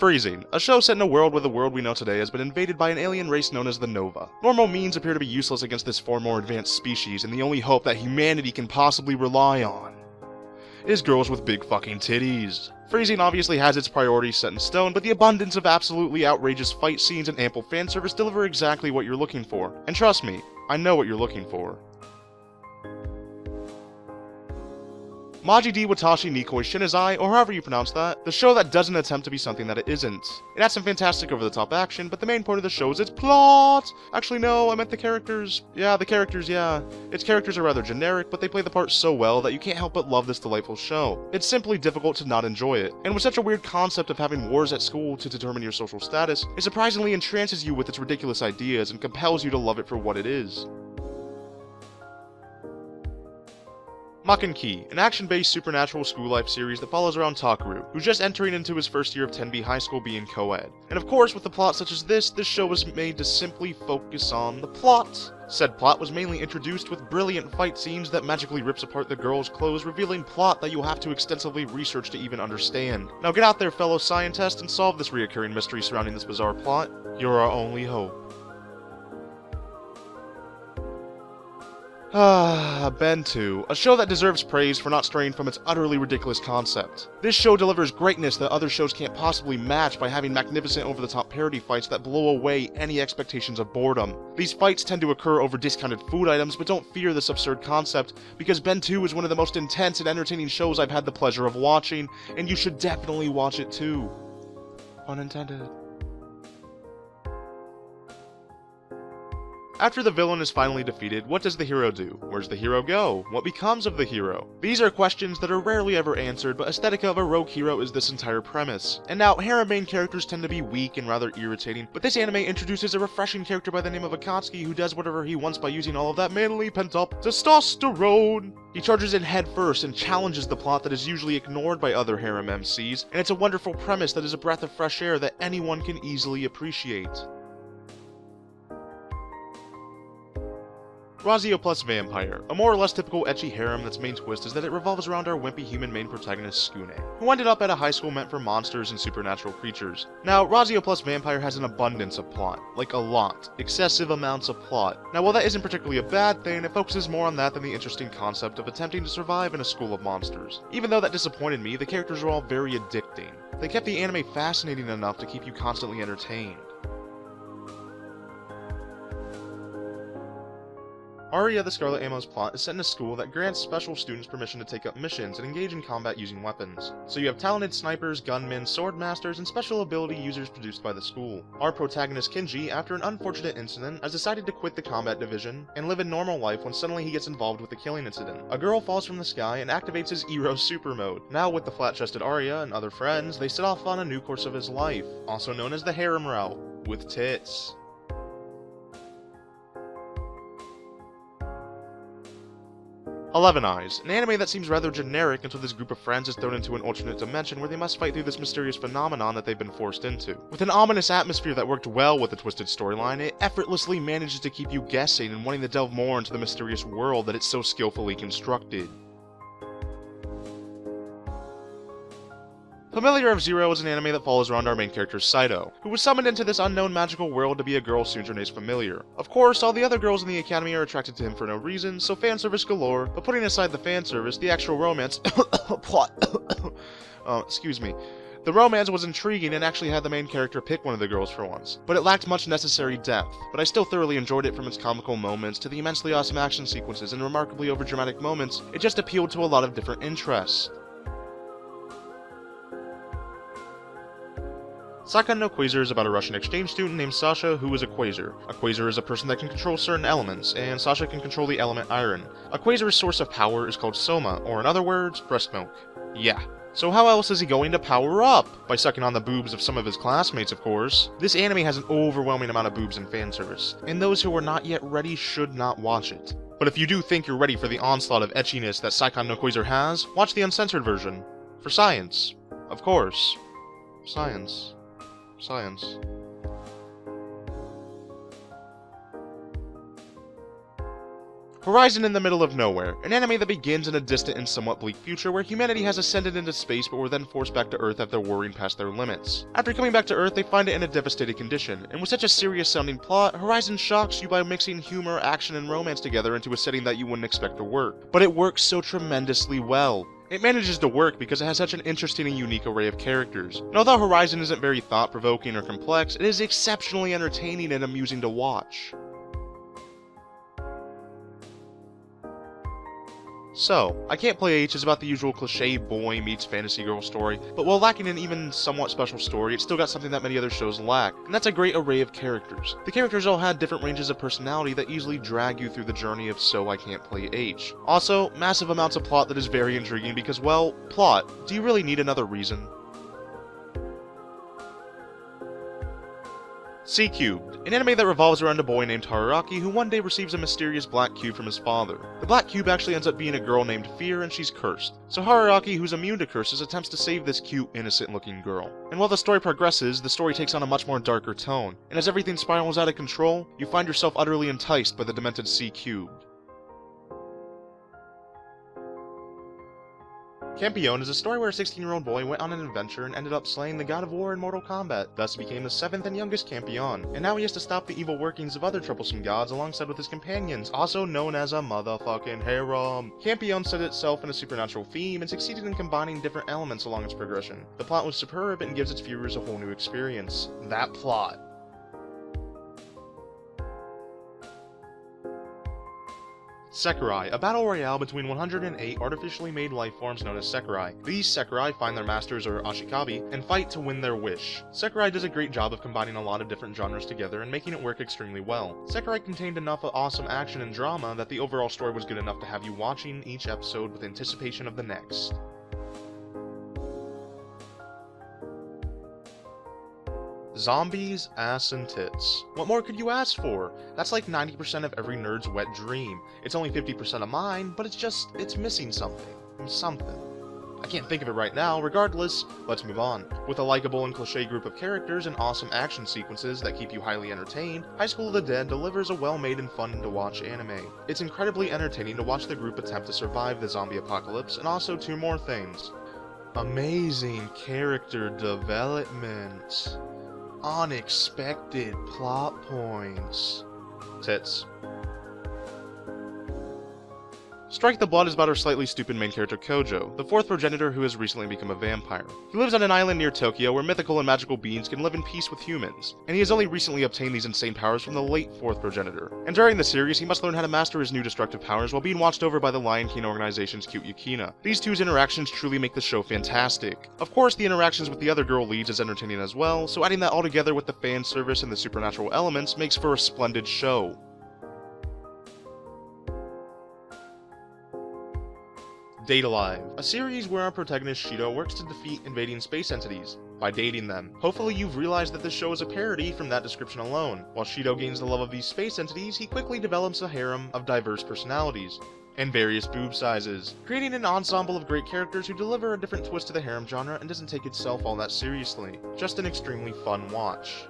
Freezing, a show set in a world where the world we know today has been invaded by an alien race known as the Nova. Normal means appear to be useless against this far more advanced species, and the only hope that humanity can possibly rely on is girls with big fucking titties. Freezing obviously has its priorities set in stone, but the abundance of absolutely outrageous fight scenes and ample fan service deliver exactly what you're looking for. And trust me, I know what you're looking for. Maji D Watashi Nikoi Shinazai, or however you pronounce that, the show that doesn't attempt to be something that it isn't. It has some fantastic over-the-top action, but the main part of the show is its plot! Actually no, I meant the characters. Yeah, the characters, yeah. Its characters are rather generic, but they play the part so well that you can't help but love this delightful show. It's simply difficult to not enjoy it, and with such a weird concept of having wars at school to determine your social status, it surprisingly entrances you with its ridiculous ideas and compels you to love it for what it is. Makan-ki, an action-based supernatural school life series that follows around Takeru, who's just entering into his first year of 10B high school being co-ed. And of course, with a plot such as this show was made to simply focus on the plot. Said plot was mainly introduced with brilliant fight scenes that magically rips apart the girls' clothes, revealing plot that you'll have to extensively research to even understand. Now get out there, fellow scientists, and solve this reoccurring mystery surrounding this bizarre plot. You're our only hope. Ben 2, a show that deserves praise for not straying from its utterly ridiculous concept. This show delivers greatness that other shows can't possibly match by having magnificent over-the-top parody fights that blow away any expectations of boredom. These fights tend to occur over discounted food items, but don't fear this absurd concept, because Ben 2 is one of the most intense and entertaining shows I've had the pleasure of watching, and you should definitely watch it too. Pun intended. After the villain is finally defeated, what does the hero do? Where's the hero go? What becomes of the hero? These are questions that are rarely ever answered, but aesthetica of a rogue hero is this entire premise. And now, harem main characters tend to be weak and rather irritating, but this anime introduces a refreshing character by the name of Akatsuki who does whatever he wants by using all of that manly pent-up testosterone. He charges in head first and challenges the plot that is usually ignored by other harem MCs, and it's a wonderful premise that is a breath of fresh air that anyone can easily appreciate. Razio plus Vampire, a more or less typical ecchi harem that's main twist is that it revolves around our wimpy human main protagonist Skune, who ended up at a high school meant for monsters and supernatural creatures. Now, Razio plus Vampire has an abundance of plot, like a lot, excessive amounts of plot. Now, while that isn't particularly a bad thing, it focuses more on that than the interesting concept of attempting to survive in a school of monsters. Even though that disappointed me, the characters are all very addicting. They kept the anime fascinating enough to keep you constantly entertained. Aria the Scarlet Ammo's plot is set in a school that grants special students permission to take up missions and engage in combat using weapons. So you have talented snipers, gunmen, sword masters, and special ability users produced by the school. Our protagonist Kinji, after an unfortunate incident, has decided to quit the combat division and live a normal life when suddenly he gets involved with a killing incident. A girl falls from the sky and activates his Ero super mode. Now with the flat-chested Aria and other friends, they set off on a new course of his life, also known as the harem route, with tits. Eleven Eyes, an anime that seems rather generic until this group of friends is thrown into an alternate dimension where they must fight through this mysterious phenomenon that they've been forced into. With an ominous atmosphere that worked well with the twisted storyline, it effortlessly manages to keep you guessing and wanting to delve more into the mysterious world that it's so skillfully constructed. Familiar of Zero is an anime that follows around our main character Saito, who was summoned into this unknown magical world to be a girl Sunjone's familiar. Of course, all the other girls in the academy are attracted to him for no reason, so fan service galore, but putting aside the fan service, the actual romance plot excuse me. The romance was intriguing and actually had the main character pick one of the girls for once, but it lacked much necessary depth, but I still thoroughly enjoyed it from its comical moments to the immensely awesome action sequences and remarkably overdramatic moments. It just appealed to a lot of different interests. Sakan no Quasar is about a Russian exchange student named Sasha who is a quasar. A quasar is a person that can control certain elements, and Sasha can control the element iron. A quasar's source of power is called Soma, or in other words, breast milk. Yeah. So how else is he going to power up? By sucking on the boobs of some of his classmates, of course. This anime has an overwhelming amount of boobs and fan service, and those who are not yet ready should not watch it. But if you do think you're ready for the onslaught of etchiness that Sakan no Quasar has, watch the uncensored version. For science. Of course. Science. Science. Horizon in the Middle of Nowhere, an anime that begins in a distant and somewhat bleak future where humanity has ascended into space but were then forced back to Earth after warring past their limits. After coming back to Earth, they find it in a devastated condition, and with such a serious sounding plot, Horizon shocks you by mixing humor, action, and romance together into a setting that you wouldn't expect to work. But it works so tremendously well. It manages to work because it has such an interesting and unique array of characters. And although Horizon isn't very thought-provoking or complex, it is exceptionally entertaining and amusing to watch. So, I Can't Play H is about the usual cliché boy meets fantasy girl story, but while lacking an even somewhat special story, it's still got something that many other shows lack, and that's a great array of characters. The characters all had different ranges of personality that easily drag you through the journey of So I Can't Play H. Also, massive amounts of plot that is very intriguing because, well, plot, do you really need another reason? C-Cubed, an anime that revolves around a boy named Hararaki who one day receives a mysterious black cube from his father. The black cube actually ends up being a girl named Fear and she's cursed. So Hararaki, who's immune to curses, attempts to save this cute, innocent-looking girl. And while the story progresses, the story takes on a much more darker tone, and as everything spirals out of control, you find yourself utterly enticed by the demented C-Cubed. Campione is a story where a 16-year-old boy went on an adventure and ended up slaying the god of war in Mortal Kombat, thus became the 7th and youngest Campione, and now he has to stop the evil workings of other troublesome gods alongside with his companions, also known as a motherfucking harem. Campione set itself in a supernatural theme and succeeded in combining different elements along its progression. The plot was superb and gives its viewers a whole new experience. That plot. Sekirai, a battle royale between 108 artificially made life forms known as Sekirai. These Sekirai find their masters or Ashikabi and fight to win their wish. Sekirai does a great job of combining a lot of different genres together and making it work extremely well. Sekirai contained enough awesome action and drama that the overall story was good enough to have you watching each episode with anticipation of the next. Zombies, ass, and tits. What more could you ask for? That's like 90% of every nerd's wet dream. It's only 50% of mine, but it's missing something. Something. I can't think of it right now. Regardless, let's move on. With a likable and cliché group of characters and awesome action sequences that keep you highly entertained, High School of the Dead delivers a well-made and fun-to-watch anime. It's incredibly entertaining to watch the group attempt to survive the zombie apocalypse, and also two more things. Amazing character development. Unexpected plot points. Tits. Strike the Blood is about our slightly stupid main character Kojo, the 4th progenitor who has recently become a vampire. He lives on an island near Tokyo where mythical and magical beings can live in peace with humans, and he has only recently obtained these insane powers from the late 4th progenitor. And during the series, he must learn how to master his new destructive powers while being watched over by the Lion King organization's cute Yukina. These two's interactions truly make the show fantastic. Of course, the interactions with the other girl leads is entertaining as well, so adding that all together with the fan service and the supernatural elements makes for a splendid show. Date Alive, a series where our protagonist Shido works to defeat invading space entities by dating them. Hopefully you've realized that this show is a parody from that description alone. While Shido gains the love of these space entities, he quickly develops a harem of diverse personalities and various boob sizes, creating an ensemble of great characters who deliver a different twist to the harem genre and doesn't take itself all that seriously. Just an extremely fun watch.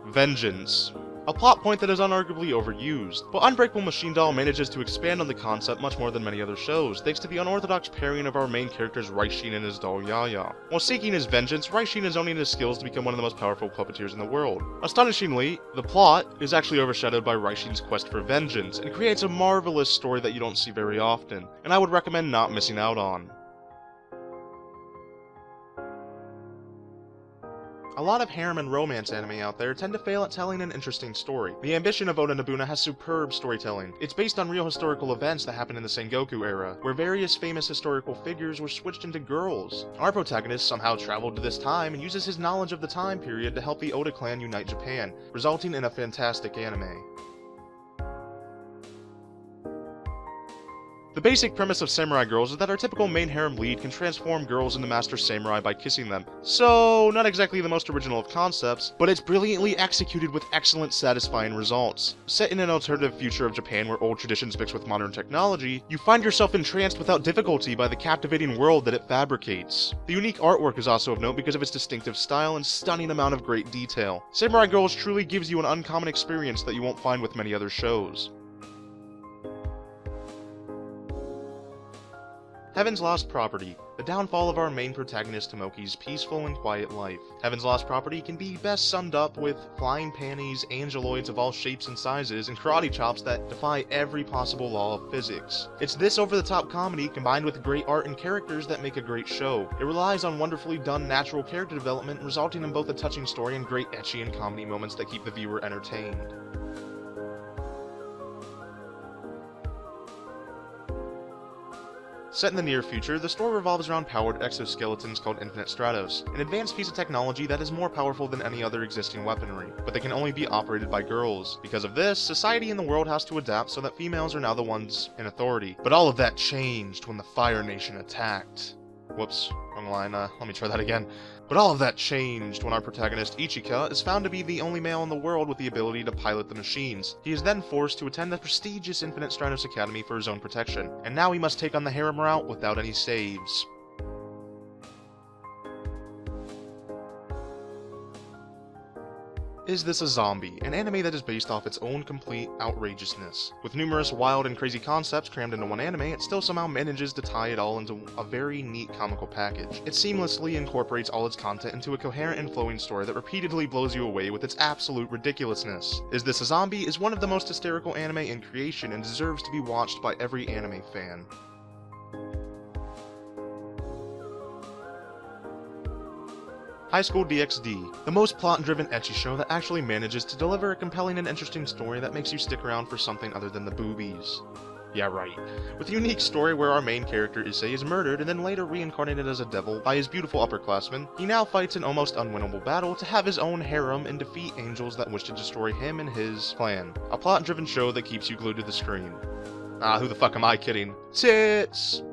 Vengeance. A plot point that is unarguably overused, but Unbreakable Machine Doll manages to expand on the concept much more than many other shows, thanks to the unorthodox pairing of our main characters Raishin and his doll Yaya. While seeking his vengeance, Raishin is owning his skills to become one of the most powerful puppeteers in the world. Astonishingly, the plot is actually overshadowed by Raishin's quest for vengeance, and creates a marvelous story that you don't see very often, and I would recommend not missing out on. A lot of harem and romance anime out there tend to fail at telling an interesting story. The Ambition of Oda Nobunaga has superb storytelling. It's based on real historical events that happened in the Sengoku era, where various famous historical figures were switched into girls. Our protagonist somehow traveled to this time and uses his knowledge of the time period to help the Oda clan unite Japan, resulting in a fantastic anime. The basic premise of Samurai Girls is that our typical main harem lead can transform girls into master samurai by kissing them. So, not exactly the most original of concepts, but it's brilliantly executed with excellent satisfying results. Set in an alternative future of Japan where old traditions mix with modern technology, you find yourself entranced without difficulty by the captivating world that it fabricates. The unique artwork is also of note because of its distinctive style and stunning amount of great detail. Samurai Girls truly gives you an uncommon experience that you won't find with many other shows. Heaven's Lost Property, the downfall of our main protagonist Tomoki's peaceful and quiet life. Heaven's Lost Property can be best summed up with flying panties, angeloids of all shapes and sizes, and karate chops that defy every possible law of physics. It's this over-the-top comedy combined with great art and characters that make a great show. It relies on wonderfully done natural character development, resulting in both a touching story and great ecchi and comedy moments that keep the viewer entertained. Set in the near future, the story revolves around powered exoskeletons called Infinite Stratos, an advanced piece of technology that is more powerful than any other existing weaponry, but they can only be operated by girls. Because of this, society and the world has to adapt so that females are now the ones in authority. But all of that changed when the Fire Nation attacked. Whoops, wrong line, let me try that again. But all of that changed when our protagonist Ichika is found to be the only male in the world with the ability to pilot the machines. He is then forced to attend the prestigious Infinite Stratos Academy for his own protection, and now he must take on the harem route without any saves. Is This a Zombie? An anime that is based off its own complete outrageousness. With numerous wild and crazy concepts crammed into one anime, it still somehow manages to tie it all into a very neat comical package. It seamlessly incorporates all its content into a coherent and flowing story that repeatedly blows you away with its absolute ridiculousness. Is This a Zombie is one of the most hysterical anime in creation and deserves to be watched by every anime fan. High School DxD, the most plot-driven ecchi show that actually manages to deliver a compelling and interesting story that makes you stick around for something other than the boobies. Yeah, right. With a unique story where our main character Issei is murdered and then later reincarnated as a devil by his beautiful upperclassmen, he now fights an almost unwinnable battle to have his own harem and defeat angels that wish to destroy him and his clan. A plot-driven show that keeps you glued to the screen. Ah, who the fuck am I kidding? Tits!